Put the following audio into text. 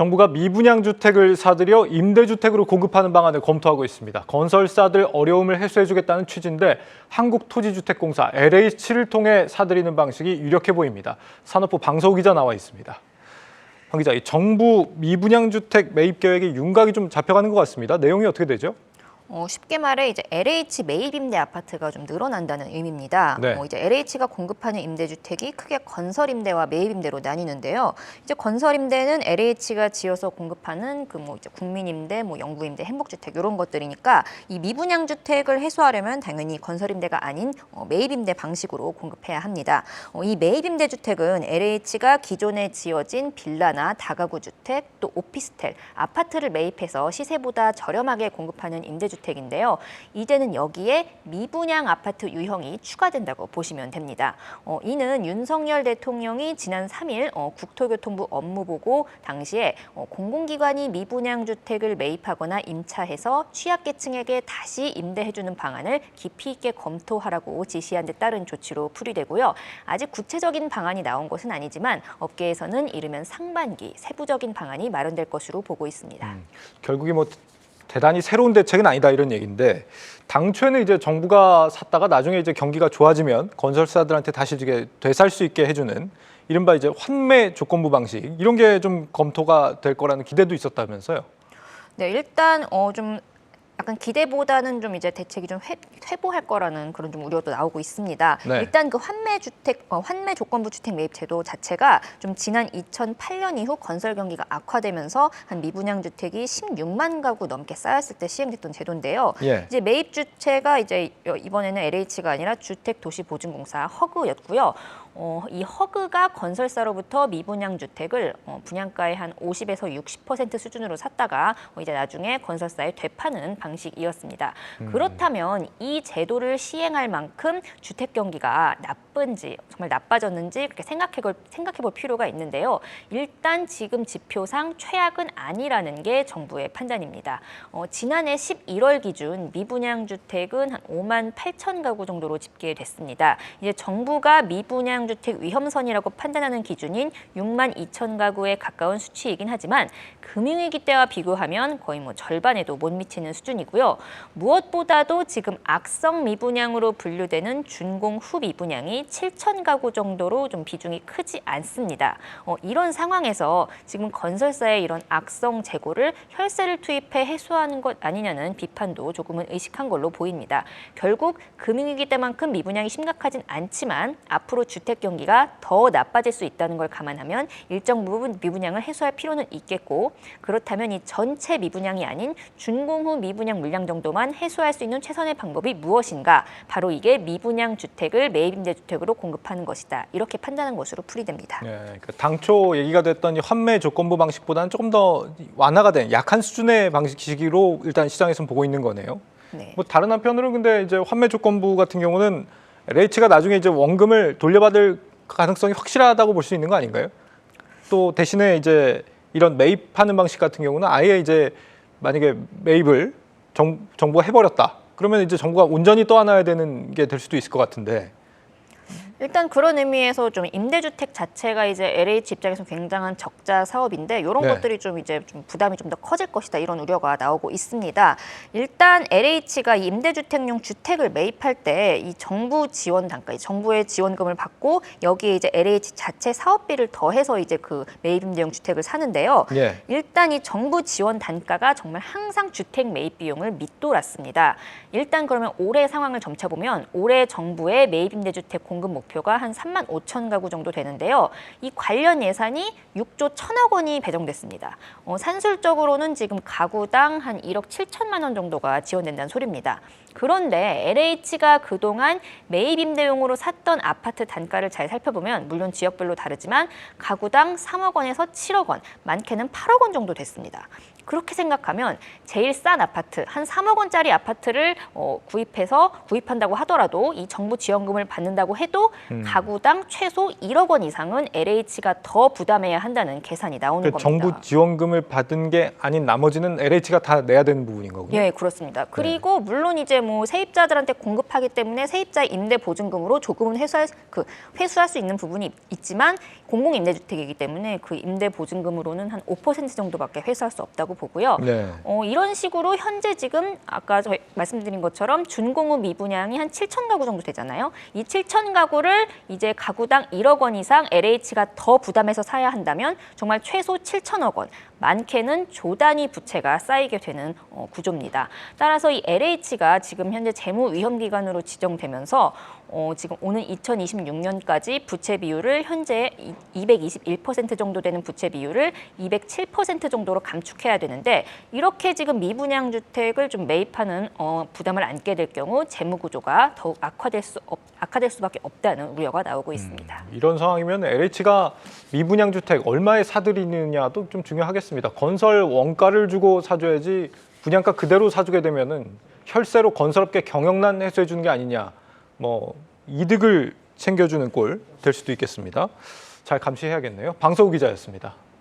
정부가 미분양 주택을 사들여 임대주택으로 공급하는 방안을 검토하고 있습니다. 건설사들 어려움을 해소해주겠다는 취지인데 한국토지주택공사 LH를 통해 사들이는 방식이 유력해 보입니다. 산업부 방서우 기자 나와 있습니다. 황 기자, 이 정부 미분양 주택 매입 계획이 윤곽이 좀 잡혀가는 것 같습니다. 내용이 어떻게 되죠? 쉽게 말해 이제 LH 매입 임대 아파트가 좀 늘어난다는 의미입니다. 네. 이제 LH가 공급하는 임대주택이 크게 건설 임대와 매입 임대로 나뉘는데요. 이제 건설 임대는 LH가 지어서 공급하는 이제 국민 임대, 영구 임대, 행복주택 이런 것들이니까 이 미분양 주택을 해소하려면 당연히 건설 임대가 아닌 매입 임대 방식으로 공급해야 합니다. 이 매입 임대 주택은 LH가 기존에 지어진 빌라나 다가구 주택, 또 오피스텔, 아파트를 매입해서 시세보다 저렴하게 공급하는 임대주택 인데요. 이제는 여기에 미분양 아파트 유형이 추가된다고 보시면 됩니다. 이는 윤석열 대통령이 지난 3일 국토교통부 업무보고 당시에 공공기관이 미분양 주택을 매입하거나 임차해서 취약계층에게 다시 임대해주는 방안을 깊이 있게 검토하라고 지시한 데 따른 조치로 풀이되고요. 아직 구체적인 방안이 나온 것은 아니지만 업계에서는 이르면 상반기 세부적인 방안이 마련될 것으로 보고 있습니다. 결국이 대단히 새로운 대책은 아니다 이런 얘기인데 당초에는 이제 정부가 샀다가 나중에 이제 경기가 좋아지면 건설사들한테 다시 이제 되살 수 있게 해주는 이른바 이제 환매 조건부 방식 이런 게 좀 검토가 될 거라는 기대도 있었다면서요? 네, 일단 좀 약간 기대보다는 좀 이제 대책이 좀 회보할 거라는 그런 좀 우려도 나오고 있습니다. 네. 일단 그 환매 조건부 주택 매입 제도 자체가 좀 지난 2008년 이후 건설 경기가 악화되면서 한 미분양 주택이 16만 가구 넘게 쌓였을 때 시행됐던 제도인데요. 예. 이제 매입 주체가 이제 이번에는 LH가 아니라 주택도시보증공사 허그였고요. 이 허그가 건설사로부터 미분양 주택을 분양가의 한 50에서 60% 수준으로 샀다가 이제 나중에 건설사에 되파는 방식이었습니다. 그렇다면 이 제도를 시행할 만큼 주택 경기가 나쁜지 정말 나빠졌는지 그렇게 생각해 볼 필요가 있는데요. 일단 지금 지표상 최악은 아니라는 게 정부의 판단입니다. 지난해 11월 기준 미분양 주택은 한 5만 8천 가구 정도로 집계됐습니다. 이제 정부가 미분양 주택 위험선이라고 판단하는 기준인 6만 2천 가구에 가까운 수치이긴 하지만 금융위기 때와 비교하면 거의 절반에도 못 미치는 수준이고요. 무엇보다도 지금 악성 미분양으로 분류되는 준공후 미분양이 7천 가구 정도로 좀 비중이 크지 않습니다. 이런 상황에서 지금 건설사의 이런 악성 재고를 혈세를 투입해 해소하는 것 아니냐는 비판도 조금은 의식한 걸로 보입니다. 결국 금융위기 때만큼 미분양이 심각하진 않지만 앞으로 주택 경기가 더 나빠질 수 있다는 걸 감안하면 일정 부분 미분양을 해소할 필요는 있겠고 그렇다면 이 전체 미분양이 아닌 준공후 미분양 물량 정도만 해소할 수 있는 최선의 방법이 무엇인가? 바로 이게 미분양 주택을 매입임대주택으로 공급하는 것이다. 이렇게 판단한 것으로 풀이됩니다. 네, 그러니까 당초 얘기가 됐던 이 환매 조건부 방식보다는 조금 더 완화가 된 약한 수준의 방식으로 일단 시장에서는 보고 있는 거네요. 네. 다른 한편으로는 근데 이제 환매 조건부 같은 경우는 LH가 나중에 이제 원금을 돌려받을 가능성이 확실하다고 볼 수 있는 거 아닌가요? 또 대신에 이제 이런 매입하는 방식 같은 경우는 아예 이제 만약에 매입을 정부가 해버렸다. 그러면 이제 정부가 온전히 떠안아야 되는 게 될 수도 있을 것 같은데. 일단 그런 의미에서 좀 임대주택 자체가 이제 LH 입장에서 굉장한 적자 사업인데 이런 것들이 좀 이제 좀 부담이 좀 더 커질 것이다 이런 우려가 나오고 있습니다. 일단 LH가 이 임대주택용 주택을 매입할 때 이 정부 지원 단가, 정부의 지원금을 받고 여기에 이제 LH 자체 사업비를 더해서 이제 그 매입 임대용 주택을 사는데요. 예. 일단 이 정부 지원 단가가 정말 항상 주택 매입 비용을 밑돌았습니다. 일단 그러면 올해 상황을 점쳐보면 올해 정부의 매입 임대주택 공급 목표가 한 3만 5천 가구 정도 되는데요. 이 관련 예산이 6조 1천억 원이 배정됐습니다. 산술적으로는 지금 가구당 한 1억 7천만 원 정도가 지원된다는 소리입니다. 그런데 LH가 그동안 매입 임대용으로 샀던 아파트 단가를 잘 살펴보면 물론 지역별로 다르지만 가구당 3억 원에서 7억 원, 많게는 8억 원 정도 됐습니다. 그렇게 생각하면 제일 싼 아파트, 한 3억 원짜리 아파트를 구입한다고 하더라도 이 정부 지원금을 받는다고 해도 가구당 최소 1억 원 이상은 LH가 더 부담해야 한다는 계산이 나오는 겁니다. 정부 지원금을 받은 게 아닌 나머지는 LH가 다 내야 되는 부분인 거군요. 예, 그렇습니다. 그리고 물론 이제 이제 뭐 세입자들한테 공급하기 때문에 세입자의 임대 보증금으로 조금은 회수할 수 있는 부분이 있지만 공공임대주택이기 때문에 그 임대 보증금으로는 한 5% 정도밖에 회수할 수 없다고 보고요. 네. 이런 식으로 현재 지금 아까 저희 말씀드린 것처럼 준공후 미분양이 한 7천 가구 정도 되잖아요. 이 7천 가구를 이제 가구당 1억 원 이상 LH가 더 부담해서 사야 한다면 정말 최소 7천억 원, 많게는 조 단위 부채가 쌓이게 되는 구조입니다. 따라서 이 LH가 지금 현재 재무 위험 기관으로 지정되면서 지금 오는 2026년까지 부채 비율을 현재 221% 정도 되는 부채 비율을 207% 정도로 감축해야 되는데 이렇게 지금 미분양 주택을 좀 매입하는 부담을 안게 될 경우 재무 구조가 더욱 악화될 수밖에 없다는 우려가 나오고 있습니다. 이런 상황이면 LH가 미분양 주택 얼마에 사들이느냐도 좀 중요하겠습니다. 건설 원가를 주고 사줘야지 분양가 그대로 사주게 되면은 혈세로 건설업계 경영난 해소해 주는 게 아니냐. 뭐 이득을 챙겨주는 꼴 될 수도 있겠습니다. 잘 감시해야겠네요. 방서우 기자였습니다.